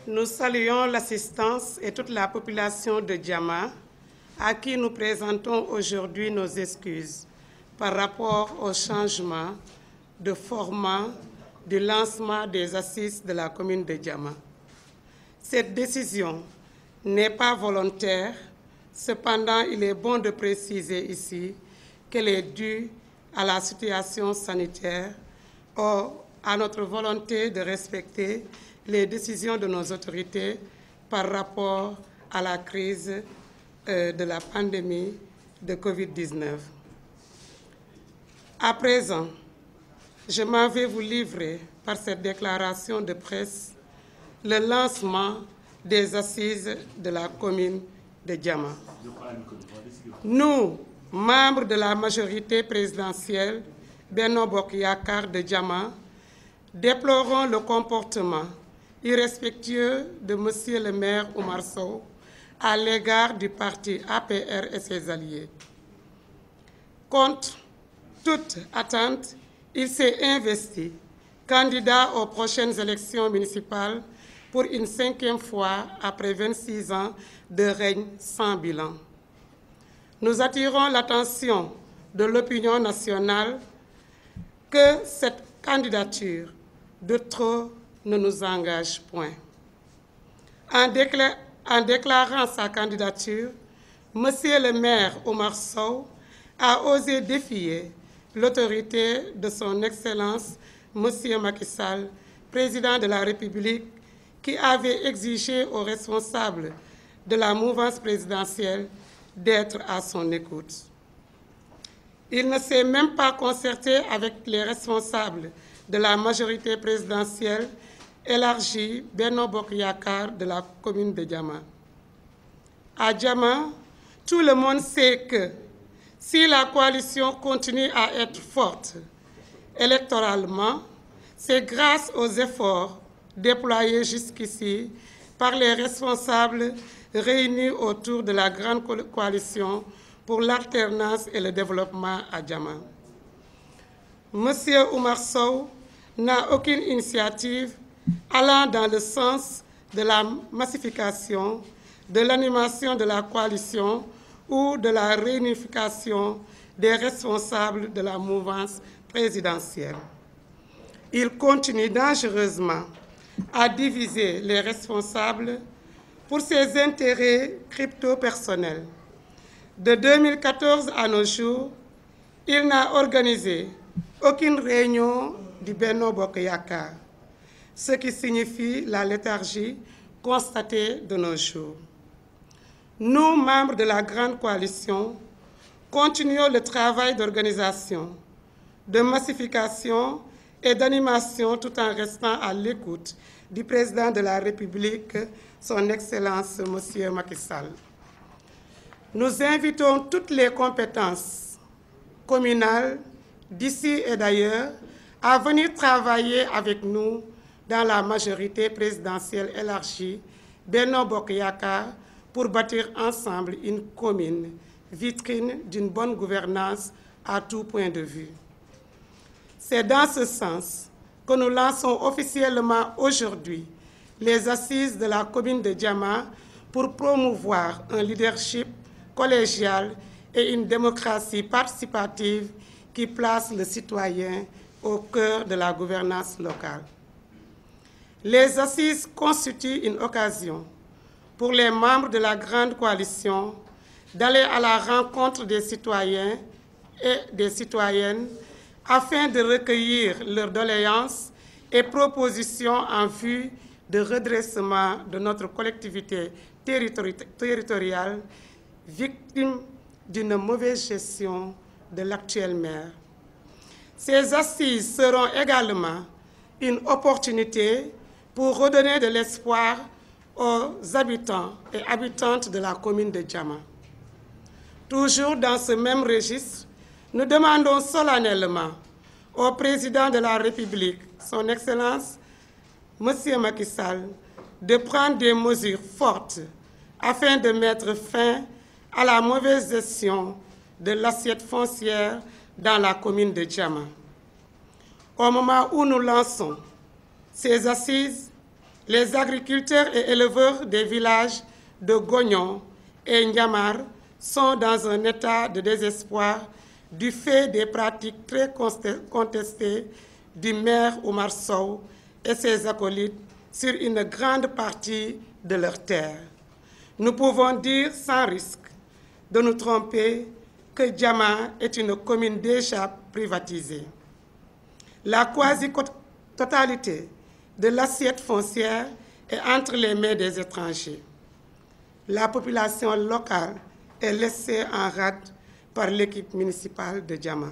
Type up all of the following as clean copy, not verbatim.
Nous saluons l'assistance et toute la population de Diama, à qui nous présentons aujourd'hui nos excuses par rapport au changement de format du lancement des assises de la commune de Diama. Cette décision n'est pas volontaire, cependant il est bon de préciser ici qu'elle est due à la situation sanitaire, à notre volonté de respecter les décisions de nos autorités par rapport à la crise de la pandémie de Covid-19. À présent, je m'en vais vous livrer par cette déclaration de presse le lancement des assises de la commune de Diama. Nous, membres de la majorité présidentielle Benno Bokk Yakaar de Diama, déplorons le comportement irrespectueux de Monsieur le maire Oumar Sow à l'égard du parti APR et ses alliés. Contre toute attente, il s'est investi candidat aux prochaines élections municipales pour une 5e fois après 26 ans de règne sans bilan. Nous attirons l'attention de l'opinion nationale que cette candidature de trop ne nous engage point. En déclarant sa candidature, Monsieur le maire Oumar Sow a osé défier l'autorité de son Excellence Monsieur Macky Sall, président de la République, qui avait exigé aux responsables de la mouvance présidentielle d'être à son écoute. Il ne s'est même pas concerté avec les responsables de la majorité présidentielle élargie Benno Bokk Yakaar de la commune de Diama. À Diama, tout le monde sait que si la coalition continue à être forte électoralement, c'est grâce aux efforts déployés jusqu'ici par les responsables réunis autour de la grande coalition pour l'alternance et le développement à Diama. Monsieur Oumar Sow n'a aucune initiative allant dans le sens de la massification, de l'animation de la coalition ou de la réunification des responsables de la mouvance présidentielle. Il continue dangereusement à diviser les responsables pour ses intérêts crypto-personnels. De 2014 à nos jours, il n'a organisé aucune réunion du Benno Bokk Yakaar, ce qui signifie la léthargie constatée de nos jours. Nous, membres de la grande coalition, continuons le travail d'organisation, de massification et d'animation tout en restant à l'écoute du président de la République, son Excellence Monsieur Macky Sall. Nous invitons toutes les compétences communales d'ici et d'ailleurs à venir travailler avec nous dans la majorité présidentielle élargie Benno Bokk Yakaar pour bâtir ensemble une commune vitrine d'une bonne gouvernance à tout point de vue. C'est dans ce sens que nous lançons officiellement aujourd'hui les assises de la commune de Diama pour promouvoir un leadership collégial et une démocratie participative qui place le citoyen au cœur de la gouvernance locale. Les assises constituent une occasion pour les membres de la grande coalition d'aller à la rencontre des citoyens et des citoyennes afin de recueillir leurs doléances et propositions en vue de redressement de notre collectivité territoriale victime d'une mauvaise gestion de l'actuel maire. Ces assises seront également une opportunité pour redonner de l'espoir aux habitants et habitantes de la commune de Diama. Toujours dans ce même registre, nous demandons solennellement au président de la République, son Excellence, Monsieur Macky Sall, de prendre des mesures fortes afin de mettre fin à la mauvaise gestion de l'assiette foncière dans la commune de Diama. Au moment où nous lançons ces assises, les agriculteurs et éleveurs des villages de Gognon et Nyamar sont dans un état de désespoir du fait des pratiques très contestées du maire Oumar Sow et ses acolytes sur une grande partie de leurs terres. Nous pouvons dire sans risque de nous tromper que Diama est une commune déjà privatisée. La quasi-totalité de l'assiette foncière est entre les mains des étrangers. La population locale est laissée en rade par l'équipe municipale de Diama.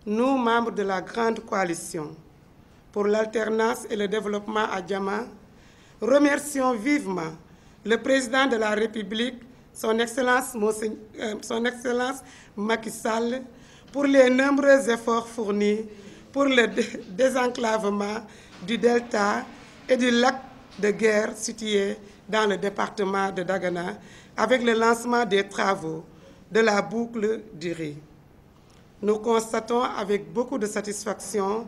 Nous, membres de la grande coalition pour l'alternance et le développement à Diama, remercions vivement le président de la République, son Excellence Macky Sall, pour les nombreux efforts fournis pour le désenclavement du delta et du lac de Guiers situé dans le département de Dagana avec le lancement des travaux de la boucle du riz. Nous constatons avec beaucoup de satisfaction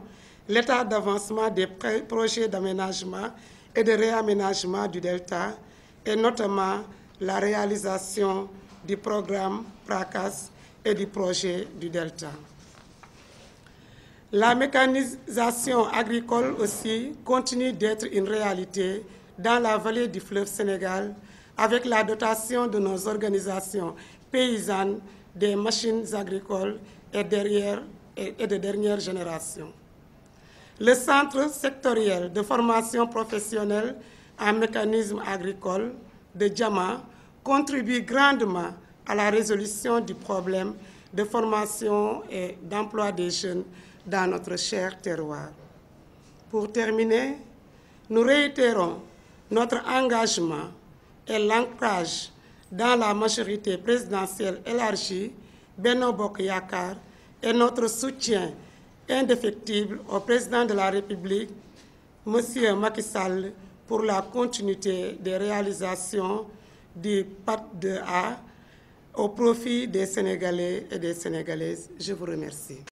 l'état d'avancement des projets d'aménagement et de réaménagement du delta et notamment la réalisation du programme PRACAS et du projet du delta. La mécanisation agricole aussi continue d'être une réalité dans la vallée du fleuve Sénégal avec la dotation de nos organisations paysannes des machines agricoles et de dernière génération. Le Centre sectoriel de formation professionnelle en mécanisme agricole de Diama contribue grandement à la résolution du problème de formation et d'emploi des jeunes dans notre cher terroir. Pour terminer, nous réitérons notre engagement et l'ancrage dans la majorité présidentielle élargie, Benno Bokk Yakaar, et notre soutien indéfectible au président de la République, M. Macky Sall, pour la continuité des réalisations du PAT 2A au profit des Sénégalais et des Sénégalaises. Je vous remercie.